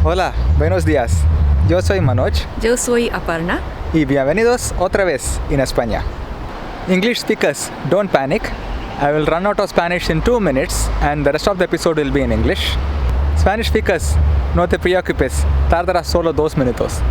Hola, buenos días. Yo soy Manoj. Yo soy Aparna. Y bienvenidos otra vez en España. English speakers, don't panic. I will run out of Spanish in 2 minutes and the rest of the episode will be in English. Spanish speakers, no te preocupes, tardará solo 2 minutos.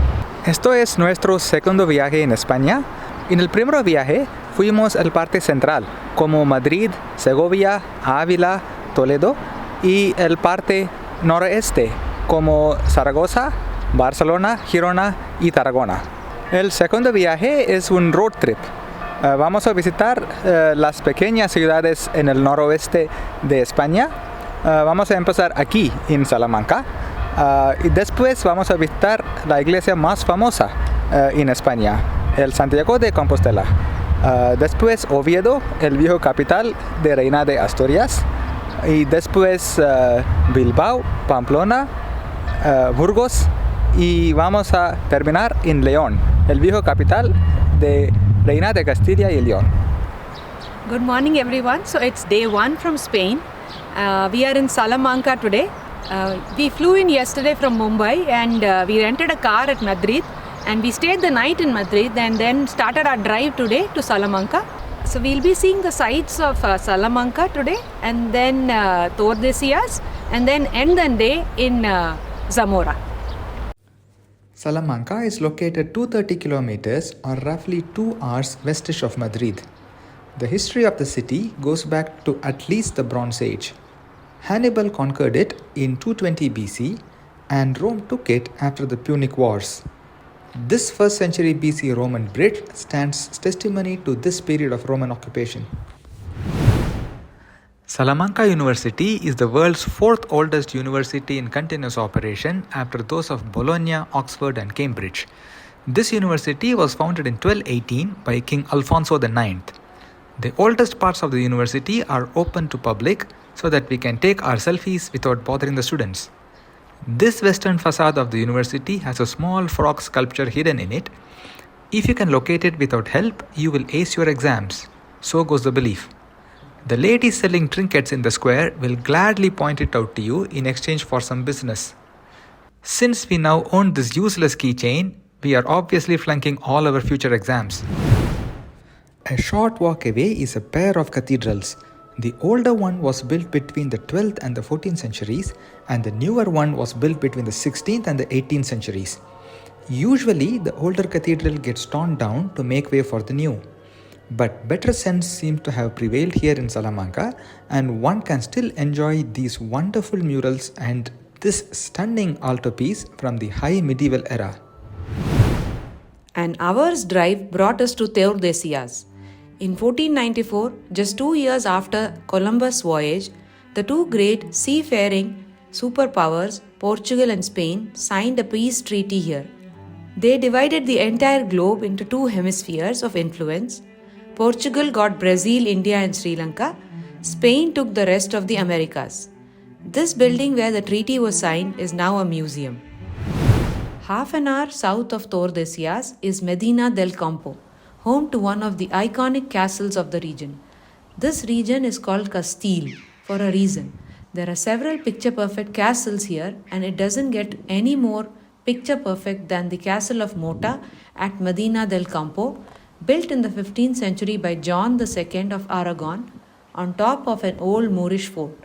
Esto es nuestro segundo viaje en España. En el primer viaje fuimos al parte central, como Madrid, Segovia, Ávila, Toledo, y el parte noroeste, como Zaragoza, Barcelona, Girona y Tarragona. El segundo viaje es un road trip. Vamos a visitar las pequeñas ciudades en el noroeste de España. Vamos a empezar aquí en Salamanca y después vamos a visitar la iglesia más famosa en España, el Santiago de Compostela. Después Oviedo, el viejo capital de Reina de Asturias. Y después Bilbao, Pamplona, Burgos, y vamos a terminar en León, el viejo capital de Reina de Castilla y Leon. Good morning, everyone. So it's day 1 from Spain. We are in Salamanca today. We flew in yesterday from Mumbai and we rented a car at Madrid and we stayed the night in Madrid and then started our drive today to Salamanca. So we'll be seeing the sights of Salamanca today and then Tordesillas and then end the day in Zamora. Salamanca is located 230 kilometers or roughly 2 hours westish of Madrid. The history of the city goes back to at least the Bronze Age. Hannibal conquered it in 220 BC and Rome took it after the Punic Wars. This 1st century BC Roman bridge stands testimony to this period of Roman occupation. Salamanca University is the world's 4th oldest university in continuous operation after those of Bologna, Oxford and Cambridge. This university was founded in 1218 by King Alfonso IX. The oldest parts of the university are open to public so that we can take our selfies without bothering the students. This western facade of the university has a small frog sculpture hidden in it. If you can locate it without help, you will ace your exams. So goes the belief. The ladies selling trinkets in the square will gladly point it out to you in exchange for some business. Since we now own this useless keychain, we are obviously flunking all our future exams. A short walk away is a pair of cathedrals. The older one was built between the 12th and the 14th centuries, and the newer one was built between the 16th and the 18th centuries. Usually, the older cathedral gets torn down to make way for the new. But better sense seems to have prevailed here in Salamanca, and one can still enjoy these wonderful murals and this stunning altarpiece from the high medieval era. An hour's drive brought us to Tordesillas. In 1494, just 2 years after Columbus' voyage, the two great seafaring superpowers, Portugal and Spain, signed a peace treaty here. They divided the entire globe into 2 hemispheres of influence. Portugal got Brazil, India and Sri Lanka. Spain took the rest of the Americas. This building where the treaty was signed is now a museum. Half an hour south of Tordesillas is Medina del Campo, home to one of the iconic castles of the region. This region is called Castile for a reason. There are several picture-perfect castles here and it doesn't get any more picture-perfect than the castle of Mota at Medina del Campo, built in the 15th century by John II of Aragon on top of an old Moorish fort.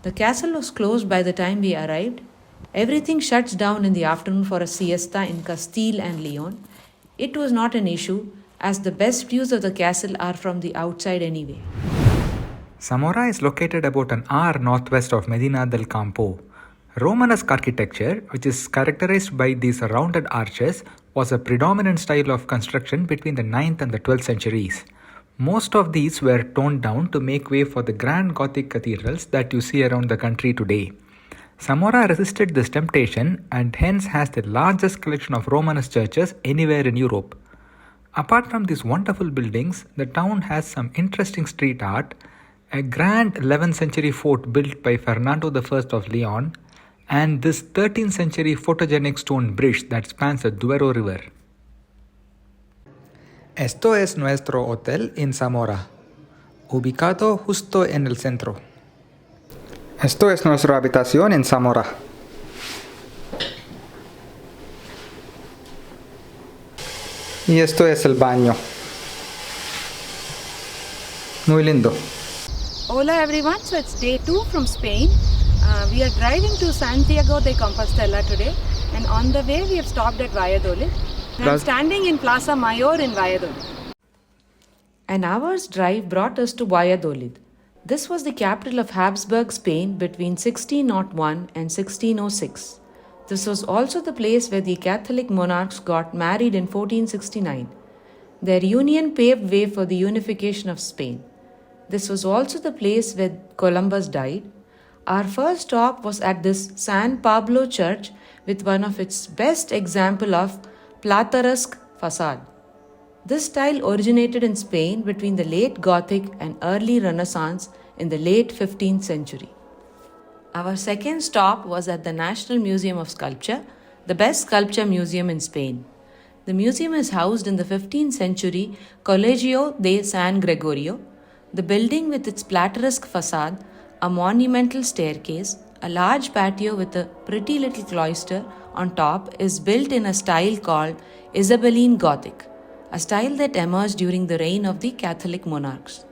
The castle was closed by the time we arrived. Everything shuts down in the afternoon for a siesta in Castile and Leon. It was not an issue as the best views of the castle are from the outside anyway. Zamora is located about an hour northwest of Medina del Campo. Romanesque architecture, which is characterized by these rounded arches, was a predominant style of construction between the 9th and the 12th centuries. Most of these were toned down to make way for the grand Gothic cathedrals that you see around the country today. Zamora resisted this temptation and hence has the largest collection of Romanesque churches anywhere in Europe. Apart from these wonderful buildings, the town has some interesting street art, a grand 11th century fort built by Fernando I of Leon, and this 13th century photogenic stone bridge that spans the Duero River. Esto es nuestro hotel en Zamora, ubicado justo en el centro. Esto es nuestra habitación en Zamora. Y esto es el baño. Muy lindo. Hola everyone, so it's day 2 from Spain. We are driving to Santiago de Compostela today, and on the way we have stopped at Valladolid. I'm standing in Plaza Mayor in Valladolid. An hour's drive brought us to Valladolid. This was the capital of Habsburg Spain between 1601 and 1606. This was also the place where the Catholic monarchs got married in 1469. Their union paved way for the unification of Spain. This was also the place where Columbus died. Our first stop was at this San Pablo church with one of its best example of Plateresque facade. This style originated in Spain between the late Gothic and early Renaissance in the late 15th century. Our second stop was at the National Museum of Sculpture, the best sculpture museum in Spain. The museum is housed in the 15th century Colegio de San Gregorio. The building with its Plateresque facade, a monumental staircase, a large patio with a pretty little cloister on top is built in a style called Isabelline Gothic, a style that emerged during the reign of the Catholic monarchs.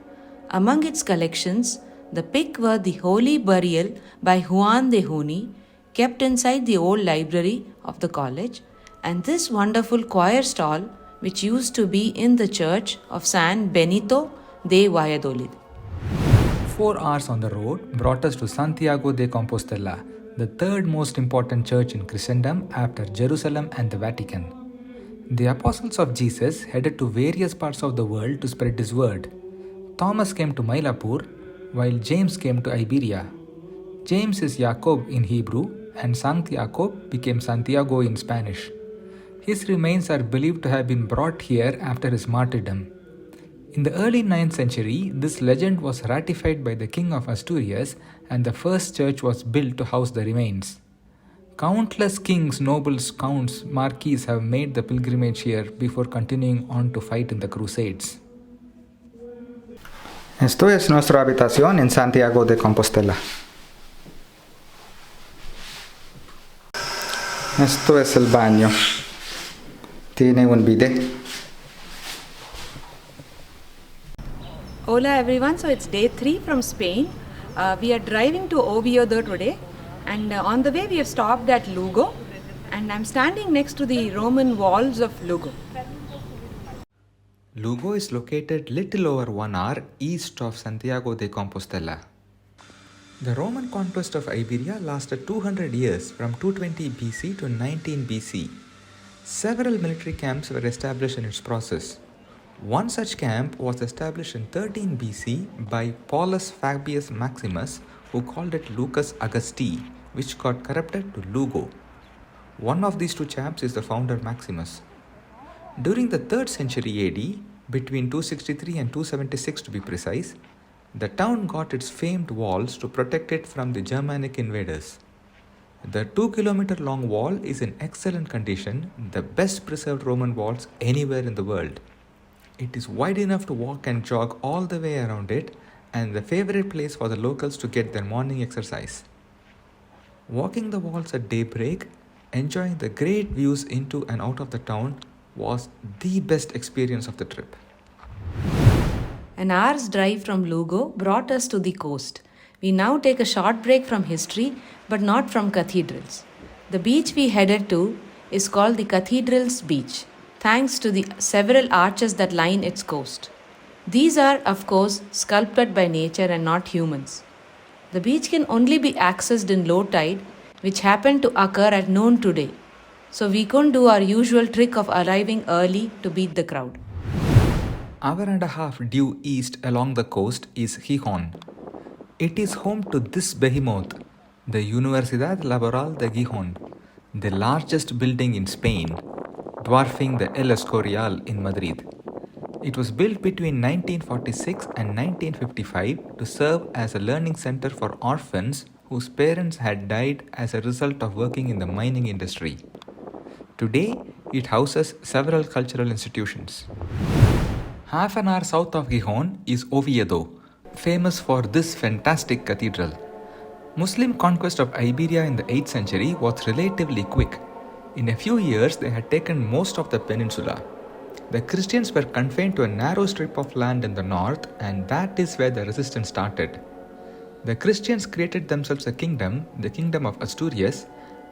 Among its collections, the pick were the Holy Burial by Juan de Juni, kept inside the old library of the college, and this wonderful choir stall, which used to be in the church of San Benito de Valladolid. 4 hours on the road brought us to Santiago de Compostela, the third most important church in Christendom after Jerusalem and the Vatican. The apostles of Jesus headed to various parts of the world to spread his word. Thomas came to Mylapore, while James came to Iberia. James is Jacob in Hebrew, and Sankt Jacob became Santiago in Spanish. His remains are believed to have been brought here after his martyrdom. In the early 9th century, this legend was ratified by the king of Asturias, and the first church was built to house the remains. Countless kings, nobles, counts, marquises have made the pilgrimage here before continuing on to fight in the Crusades. Esto es nuestra habitación en Santiago de Compostela. Esto es el baño. Tiene un bidet. Hola everyone, so it's day 3 from Spain. We are driving to Oviedo today, and on the way we have stopped at Lugo, and I'm standing next to the Roman walls of Lugo. Lugo is located little over 1 hour east of Santiago de Compostela. The Roman conquest of Iberia lasted 200 years from 220 BC to 19 BC. Several military camps were established in its process. One such camp was established in 13 BC by Paulus Fabius Maximus, who called it Lucus Augusti, which got corrupted to Lugo. One of these two chaps is the founder Maximus. During the 3rd century AD, between 263 and 276 to be precise, the town got its famed walls to protect it from the Germanic invaders. The 2-kilometer long wall is in excellent condition, the best preserved Roman walls anywhere in the world. It is wide enough to walk and jog all the way around it, and the favorite place for the locals to get their morning exercise. Walking the walls at daybreak, enjoying the great views into and out of the town was the best experience of the trip. An hour's drive from Lugo brought us to the coast. We now take a short break from history, but not from cathedrals. The beach we headed to is called the Cathedrals Beach, thanks to the several arches that line its coast. These are, of course, sculpted by nature and not humans. The beach can only be accessed in low tide, which happened to occur at noon today. So we couldn't do our usual trick of arriving early to beat the crowd. Hour and a half due east along the coast is Gijón. It is home to this behemoth, the Universidad Laboral de Gijón, the largest building in Spain, dwarfing the El Escorial in Madrid. It was built between 1946 and 1955 to serve as a learning center for orphans whose parents had died as a result of working in the mining industry. Today, it houses several cultural institutions. Half an hour south of Gijón is Oviedo, famous for this fantastic cathedral. Muslim conquest of Iberia in the 8th century was relatively quick. In a few years, they had taken most of the peninsula. The Christians were confined to a narrow strip of land in the north, and that is where the resistance started. The Christians created themselves a kingdom, the kingdom of Asturias,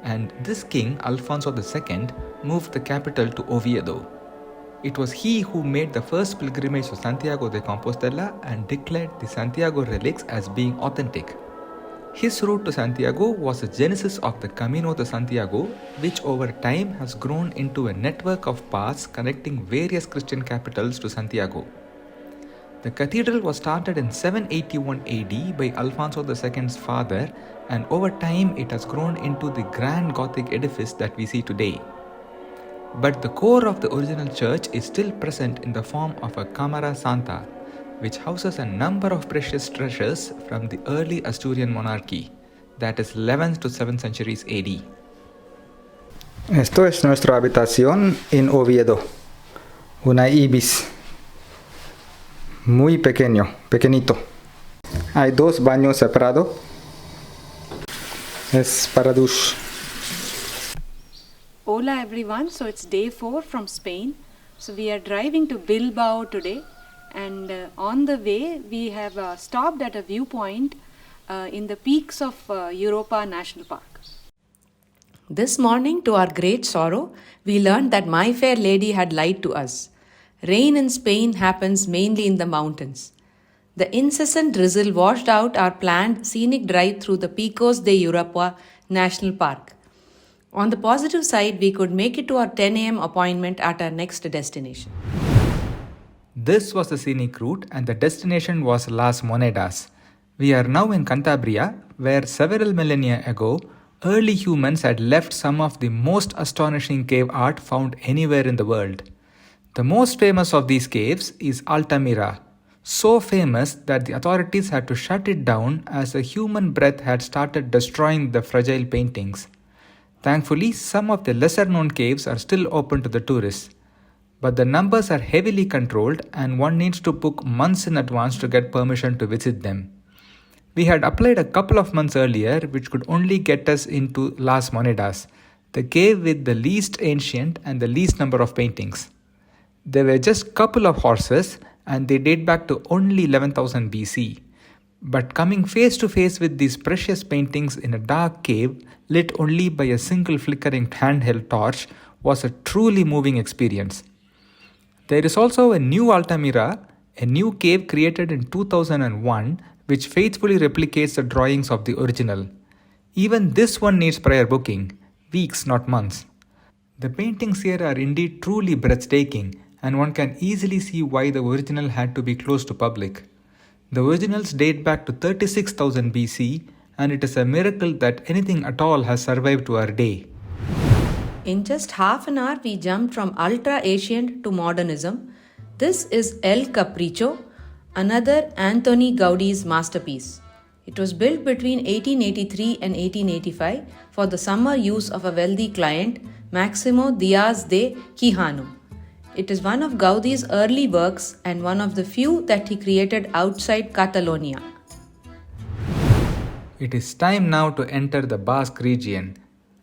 and this king, Alfonso II, moved the capital to Oviedo. It was he who made the first pilgrimage to Santiago de Compostela and declared the Santiago relics as being authentic. His route to Santiago was the genesis of the Camino de Santiago, which over time has grown into a network of paths connecting various Christian capitals to Santiago. The cathedral was started in 781 AD by Alfonso II's father, and over time it has grown into the grand Gothic edifice that we see today. But the core of the original church is still present in the form of a Camara Santa, which houses a number of precious treasures from the early Asturian monarchy, that is 11th to 7th centuries AD. Esto es nuestra habitación en Oviedo, una ibis, muy pequeñito. Hay dos baños separados, es para dush. Hola everyone, so it's day 4 from Spain. So we are driving to Bilbao today, and on the way we have stopped at a viewpoint in the peaks of Europa National Park. This morning, to our great sorrow, we learned that My Fair Lady had lied to us. Rain in Spain happens mainly in the mountains. The incessant drizzle washed out our planned scenic drive through the Picos de Europa National Park. On the positive side, we could make it to our 10 a.m. appointment at our next destination. This was the scenic route, and the destination was Las Monedas. We are now in Cantabria, where several millennia ago, early humans had left some of the most astonishing cave art found anywhere in the world. The most famous of these caves is Altamira, so famous that the authorities had to shut it down as the human breath had started destroying the fragile paintings. Thankfully, some of the lesser-known caves are still open to the tourists, but the numbers are heavily controlled and one needs to book months in advance to get permission to visit them. We had applied a couple of months earlier, which could only get us into Las Monedas, the cave with the least ancient and the least number of paintings. There were just a couple of horses, and they date back to only 11,000 BC. But coming face to face with these precious paintings in a dark cave lit only by a single flickering handheld torch was a truly moving experience. There is also a new Altamira, a new cave created in 2001, which faithfully replicates the drawings of the original. Even this one needs prior booking, weeks not months. The paintings here are indeed truly breathtaking, and one can easily see why the original had to be closed to public. The originals date back to 36,000 BC, and it is a miracle that anything at all has survived to our day. In just half an hour, we jumped from ultra-ancient to modernism. This is El Capricho, another Antoni Gaudi's masterpiece. It was built between 1883 and 1885 for the summer use of a wealthy client, Maximo Diaz de Quijano. It is one of Gaudi's early works and one of the few that he created outside Catalonia. It is time now to enter the Basque region,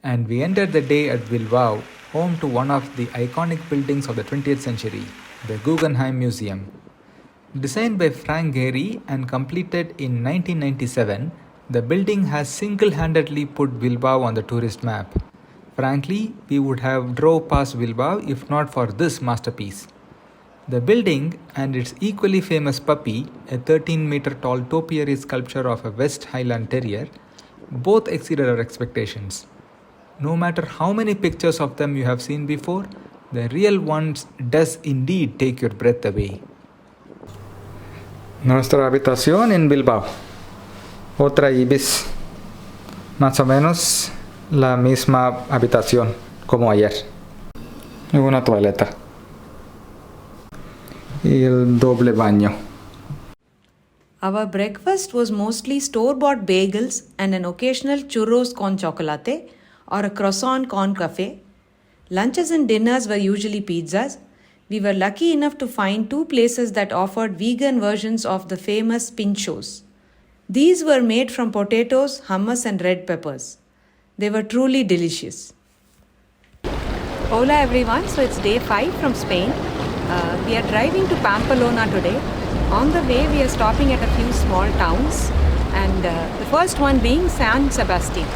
and we entered the day at Bilbao, home to one of the iconic buildings of the 20th century, the Guggenheim Museum. Designed by Frank Gehry and completed in 1997, the building has single-handedly put Bilbao on the tourist map. Frankly, we would have drove past Bilbao if not for this masterpiece. The building and its equally famous puppy, a 13-meter-tall topiary sculpture of a West Highland Terrier, both exceeded our expectations. No matter how many pictures of them you have seen before, the real ones does indeed take your breath away. Nuestra habitación en Bilbao, otra ibis, más o menos la misma habitación como ayer, y una toaleta y el doble baño. Our breakfast was mostly store-bought bagels and an occasional churros con chocolate or a croissant con café. Lunches and dinners were usually pizzas. We were lucky enough to find 2 places that offered vegan versions of the famous pinchos. These were made from potatoes, hummus and red peppers. They were truly delicious. Hola everyone, so it's day 5 from Spain. We are driving to Pamplona today. On the way, we are stopping at a few small towns, and the first one being San Sebastian.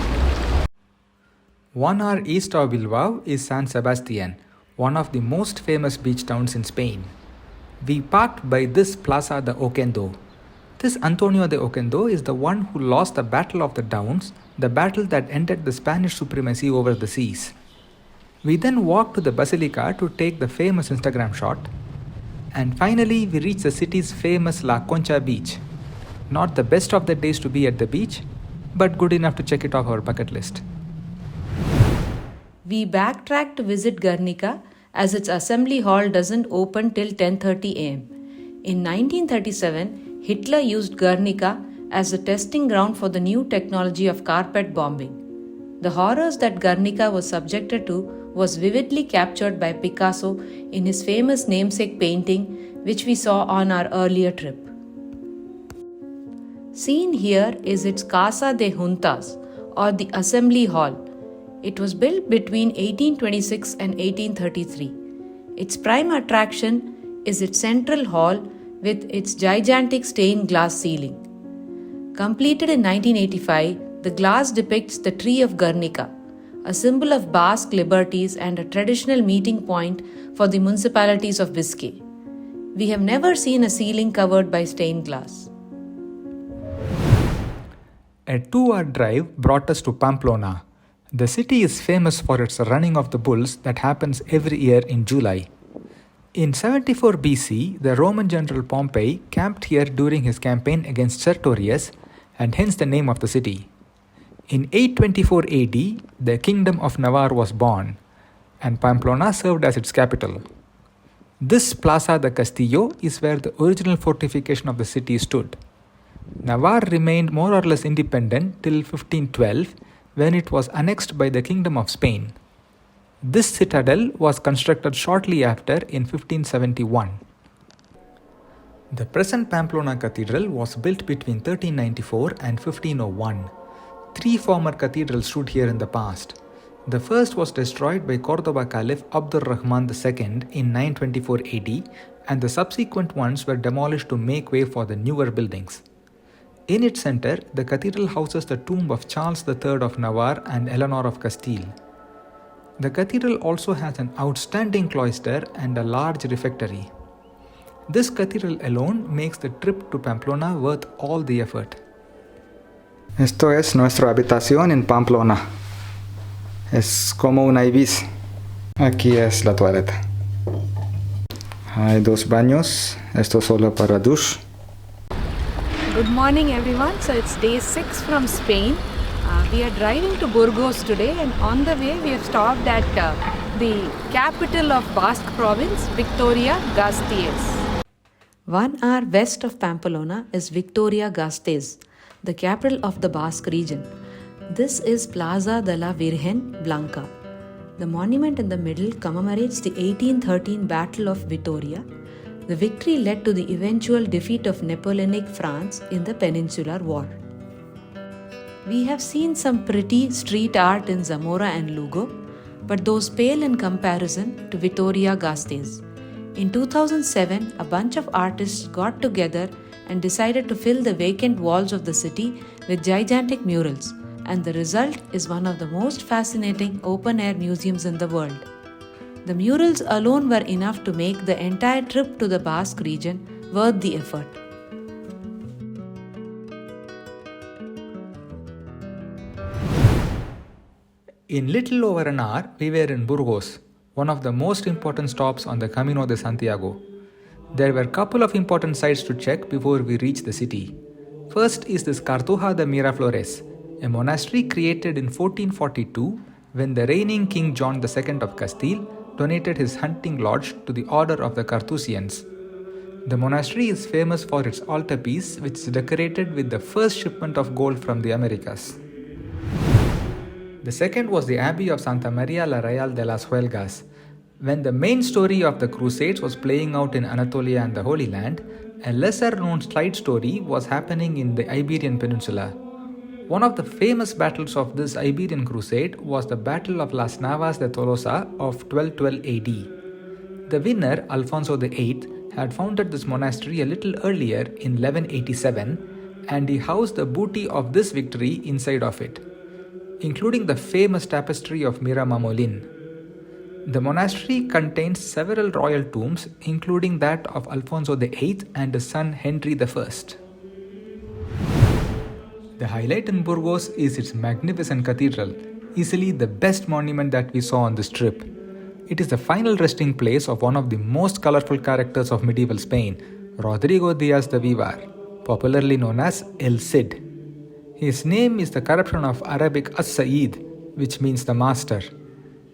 1 hour east of Bilbao is San Sebastian, one of the most famous beach towns in Spain. We parked by this Plaza de Oquendo. This Antonio de Oquendo is the one who lost the Battle of the Downs, the battle that ended the Spanish supremacy over the seas. We then walked to the Basilica to take the famous Instagram shot. And finally, we reached the city's famous La Concha beach. Not the best of the days to be at the beach, but good enough to check it off our bucket list. We backtracked to visit Guernica as its assembly hall doesn't open till 10:30 am. In 1937, Hitler used Guernica as a testing ground for the new technology of carpet bombing. The horrors that Guernica was subjected to was vividly captured by Picasso in his famous namesake painting, which we saw on our earlier trip. Seen here is its Casa de Juntas, or the Assembly Hall. It was built between 1826 and 1833. Its prime attraction is its central hall with its gigantic stained glass ceiling. Completed in 1985, the glass depicts the tree of Guernica, a symbol of Basque liberties and a traditional meeting point for the municipalities of Basque. We have never seen a ceiling covered by stained glass. A 2-hour drive brought us to Pamplona. The city is famous for its running of the bulls that happens every year in July. In 74 BC, the Roman general Pompey camped here during his campaign against Sertorius, and hence the name of the city. In 824 AD, the kingdom of Navarre was born, and Pamplona served as its capital. This Plaza de Castillo is where the original fortification of the city stood. Navarre remained more or less independent till 1512, when it was annexed by the Kingdom of Spain. This citadel was constructed shortly after in 1571. The present Pamplona Cathedral was built between 1394 and 1501. 3 former cathedrals stood here in the past. The first was destroyed by Cordoba Caliph Abdur Rahman II in 924 AD, and the subsequent ones were demolished to make way for the newer buildings. In its center, the cathedral houses the tomb of Charles III of Navarre and Eleanor of Castile. The cathedral also has an outstanding cloister and a large refectory. This cathedral alone makes the trip to Pamplona worth all the effort. Esto es nuestra habitación en Pamplona. Es como una ibis. Aquí es la toaleta. Hay 2 baños. Esto solo para dush. Good morning everyone. So it's day 6 from Spain. We are driving to Burgos today, and on the way we have stopped at the capital of Basque province, Vitoria-Gasteiz. 1 hour west of Pamplona is Vitoria-Gasteiz, the capital of the Basque region. This is Plaza de la Virgen Blanca. The monument in the middle commemorates the 1813 Battle of Vitoria. The victory led to the eventual defeat of Napoleonic France in the Peninsular War. We have seen some pretty street art in Zamora and Lugo, but those pale in comparison to Vitoria-Gasteiz. In 2007, a bunch of artists got together and decided to fill the vacant walls of the city with gigantic murals, and the result is one of the most fascinating open-air museums in the world. The murals alone were enough to make the entire trip to the Basque region worth the effort. In little over an hour, we were in Burgos, one of the most important stops on the Camino de Santiago. There were a couple of important sites to check before we reached the city. First is this Cartuja de Miraflores, a monastery created in 1442 when the reigning King John II of Castile donated his hunting lodge to the order of the Carthusians. The monastery is famous for its altarpiece, which is decorated with the first shipment of gold from the Americas. The second was the Abbey of Santa Maria la Real de las Huelgas. When the main story of the Crusades was playing out in Anatolia and the Holy Land, a lesser-known side story was happening in the Iberian Peninsula. One of the famous battles of this Iberian Crusade was the Battle of Las Navas de Tolosa of 1212 AD. The winner, Alfonso VIII, had founded this monastery a little earlier in 1187, and he housed the booty of this victory inside of it, including the famous tapestry of Miramamolin. The monastery contains several royal tombs, including that of Alfonso VIII and his son Henry I. The highlight in Burgos is its magnificent cathedral, easily the best monument that we saw on this trip. It is the final resting place of one of the most colorful characters of medieval Spain, Rodrigo Diaz de Vivar, popularly known as El Cid. His name is the corruption of Arabic As-Sa'id, which means the master.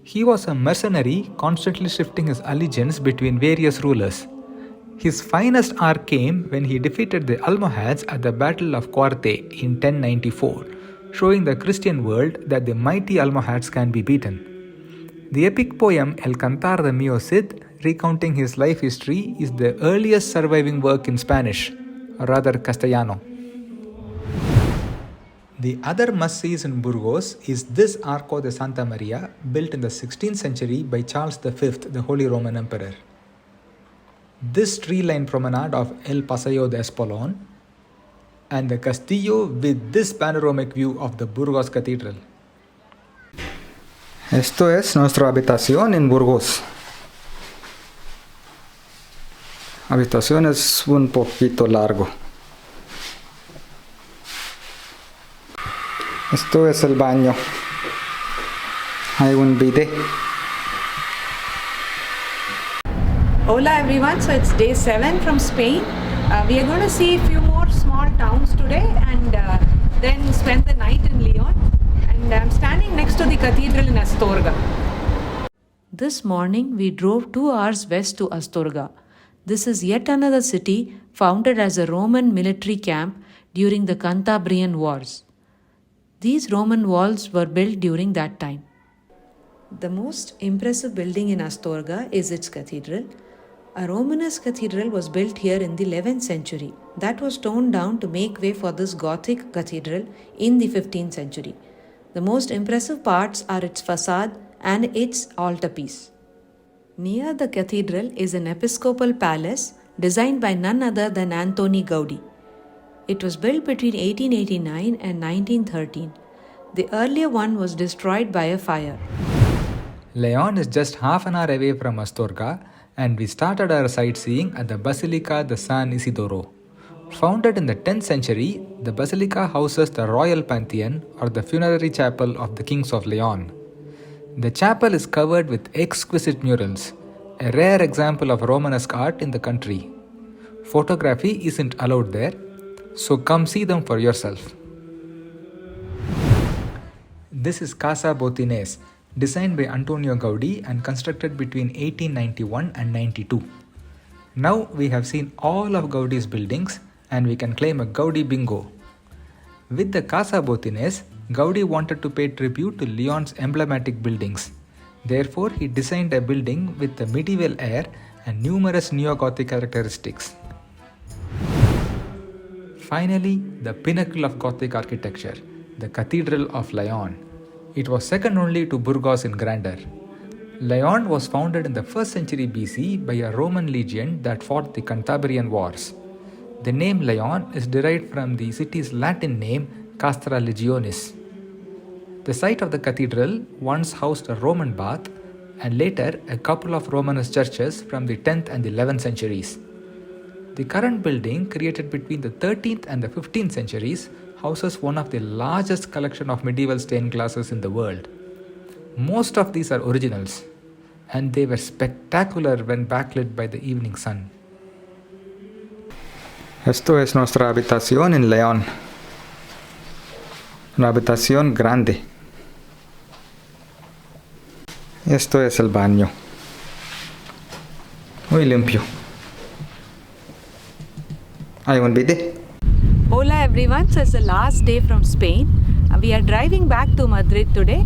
He was a mercenary, constantly shifting his allegiance between various rulers. His finest hour came when he defeated the Almohads at the Battle of Cuarte in 1094, showing the Christian world that the mighty Almohads can be beaten. The epic poem El Cantar de Mio Cid, recounting his life history, is the earliest surviving work in Spanish, or rather Castellano. The other must-sees in Burgos is this Arco de Santa Maria, built in the 16th century by Charles V, the Holy Roman Emperor. This tree-lined promenade of El Paseo de Espolón, and the Castillo with this panoramic view of the Burgos Cathedral. Esto es nuestra habitación en Burgos. Habitación es un poquito largo. Esto es el baño. Hay un bidet. Hola everyone, so it's day 7 from Spain. We are going to see a few more small towns today and then spend the night in Leon. And I'm standing next to the cathedral in Astorga. This morning we drove 2 hours west to Astorga. This is yet another city founded as a Roman military camp during the Cantabrian Wars. These Roman walls were built during that time. The most impressive building in Astorga is its cathedral. A Romanesque cathedral was built here in the 11th century. That was torn down to make way for this Gothic cathedral in the 15th century. The most impressive parts are its facade and its altarpiece. Near the cathedral is an episcopal palace designed by none other than Antoni Gaudí. It was built between 1889 and 1913. The earlier one was destroyed by a fire. Leon is just half an hour away from Astorga, and we started our sightseeing at the Basilica de San Isidoro. Founded in the 10th century, the basilica houses the royal pantheon, or the funerary chapel of the kings of Leon. The chapel is covered with exquisite murals, a rare example of Romanesque art in the country. Photography isn't allowed there, so come see them for yourself. This is Casa Botines, designed by Antonio Gaudí and constructed between 1891 and 92. Now we have seen all of Gaudí's buildings and we can claim a Gaudí bingo. With the Casa Botines, Gaudí wanted to pay tribute to Leon's emblematic buildings. Therefore, he designed a building with a medieval air and numerous neo-Gothic characteristics. Finally, the pinnacle of Gothic architecture, the Cathedral of Leon. It was second only to Burgos in grandeur. Leon was founded in the 1st century BC by a Roman legion that fought the Cantabrian Wars. The name Leon is derived from the city's Latin name Castra Legionis. The site of the cathedral once housed a Roman bath and later a couple of Romanesque churches from the 10th and 11th centuries. The current building, created between the 13th and the 15th centuries, houses one of the largest collection of medieval stained glasses in the world. Most of these are originals, and they were spectacular when backlit by the evening sun. Esto es nuestra habitación en León. Una habitación grande. Esto es el baño. Muy limpio. Hay un bidet. Hola everyone, so it's the last day from Spain. We are driving back to Madrid today,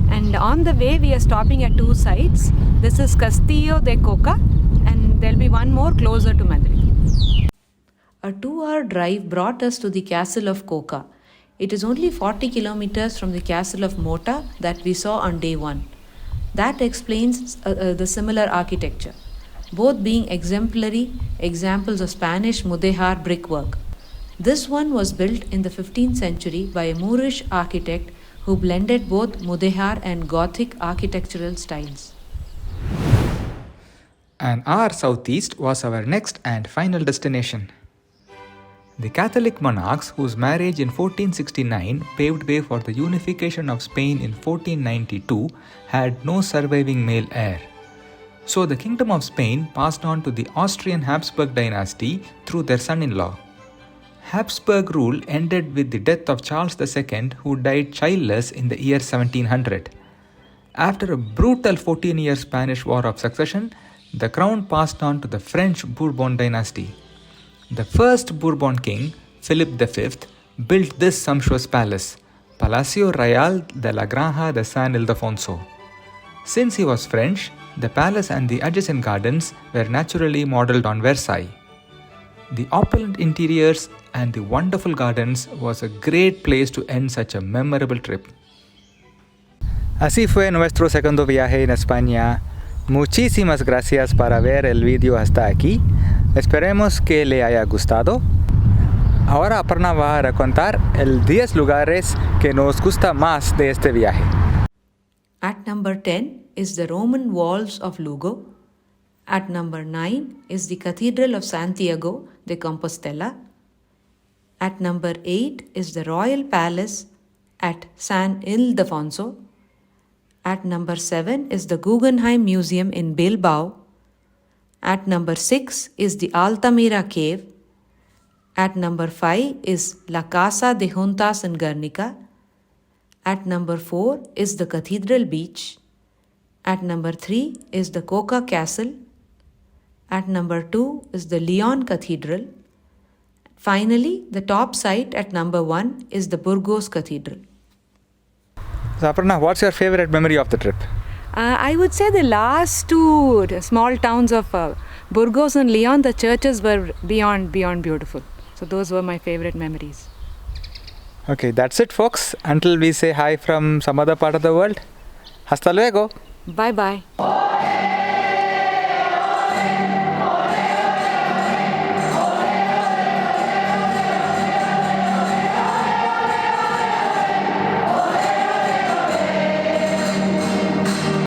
and on the way we are stopping at 2 sites. This is Castillo de Coca, and there'll be one more closer to Madrid. A 2-hour drive brought us to the castle of Coca. It is only 40 kilometers from the castle of Mota that we saw on day 1. That explains the similar architecture. both being exemplary examples of Spanish mudéjar brickwork. This one was built in the 15th century by a Moorish architect who blended both mudéjar and Gothic architectural styles. An hour southeast was our next and final destination. The Catholic monarchs, whose marriage in 1469 paved way for the unification of Spain in 1492, had no surviving male heir. So the Kingdom of Spain passed on to the Austrian Habsburg dynasty through their son-in-law. Habsburg rule ended with the death of Charles II, who died childless in the year 1700. After a brutal 14-year Spanish War of Succession, the crown passed on to the French Bourbon dynasty. The first Bourbon king, Philip V, built this sumptuous palace, Palacio Real de la Granja de San Ildefonso. Since he was French, the palace and the adjacent gardens were naturally modelled on Versailles. The opulent interiors and the wonderful gardens was a great place to end such a memorable trip. Así fue nuestro segundo viaje en España. Muchísimas gracias por ver el video hasta aquí. Esperemos que le haya gustado. Ahora Aparna va a contar el 10 lugares que nos gusta más de este viaje. At number 10 is the Roman walls of Lugo. At number 9 is the Cathedral of Santiago de Compostela. At number 8 is the Royal Palace at San Ildefonso. At number 7 is the Guggenheim Museum in Bilbao. At number 6 is the Altamira Cave. At number 5 is La Casa de Juntas in Guernica. At number 4 is the Cathedral Beach. At number 3 is the Coca Castle. At number 2 is the Leon Cathedral. Finally, the top site at number 1 is the Burgos Cathedral. So Aparna, what's your favorite memory of the trip? I would say the last two small towns of Burgos and Leon, the churches were beyond beautiful. So those were my favorite memories. Okay, that's it folks. Until we say hi from some other part of the world. Hasta luego. Bye bye.